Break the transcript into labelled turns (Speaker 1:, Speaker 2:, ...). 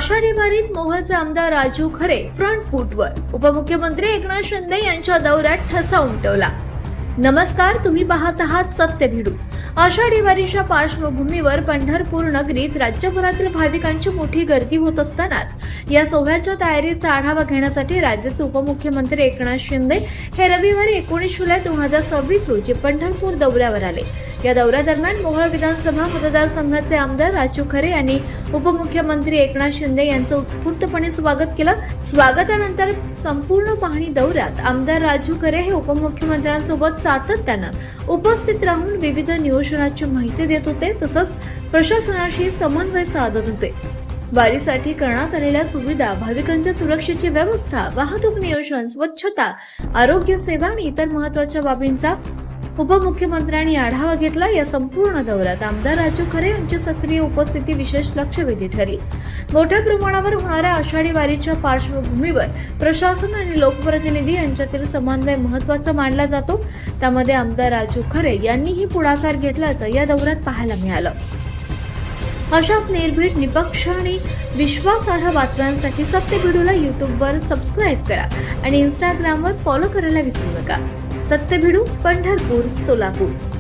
Speaker 1: आषाढी वारीत मोहोळचे आमदार राजू खरे फ्रंट फूटवर. उपमुख्यमंत्री एकनाथ शिंदे यांच्या दौऱ्यात ठसा उमटवला. नमस्कार, तुम्ही पाहत आहात सत्यभिडू. आषाढी वारीच्या पार्श्वभूमीवर पंढरपूर नगरीत राज्यभरातील भाविकांची मोठी गर्दी होत असतानाच या सोहळ्याच्या तयारीचा आढावा घेण्यासाठी राज्याचे उपमुख्यमंत्री एकनाथ शिंदे हे रविवारी 19 जुलै 2026 रोजी पंढरपूर दौऱ्यावर आले. या दौऱ्यादरम्यान मोहोळ विधानसभा मतदारसंघाचे आमदार राजू खरे यांनी उपमुख्यमंत्री एकनाथ शिंदे यांचं उत्स्फूर्तपणे स्वागत केलं. स्वागतानंतर संपूर्ण पाहणी दौऱ्यात आमदार राजू खरे हे उपमुख्यमंत्र्यांसोबत सातत्यानं उपस्थित राहून विविध नियोजनाची माहिती देत होते, तसंच प्रशासनाशी समन्वय साधत होते. वारीसाठी करण्यात आलेल्या सुविधा, भाविकांच्या सुरक्षेची व्यवस्था, वाहतूक नियोजन, स्वच्छता, आरोग्य सेवा आणि इतर महत्त्वाच्या बाबींचा उपमुख्यमंत्र्यांनी आढावा घेतला. या संपूर्ण दौऱ्यात आमदार राजू खरे यांची सक्रिय उपस्थिती विशेष लक्षवेधी ठरली. मोठ्या प्रमाणावर होणाऱ्या आषाढी वारीच्या पार्श्वभूमीवर प्रशासन आणि लोकप्रतिनिधी यांच्यातील समन्वय महत्त्वाचा मानला जातो. त्यामध्ये आमदार राजू खरे यांनीही पुढाकार घेतल्याचं या दौऱ्यात पाहायला मिळालं. अशाच निर्भीड, निपक्ष आणि विश्वासार्ह बातम्यांसाठी सत्यभिडूला YouTubeवर सबस्क्राईब करा आणि Instagramवर फॉलो करायला विसरू नका. सत्यभिडू, पंढरपूर, सोलापूर.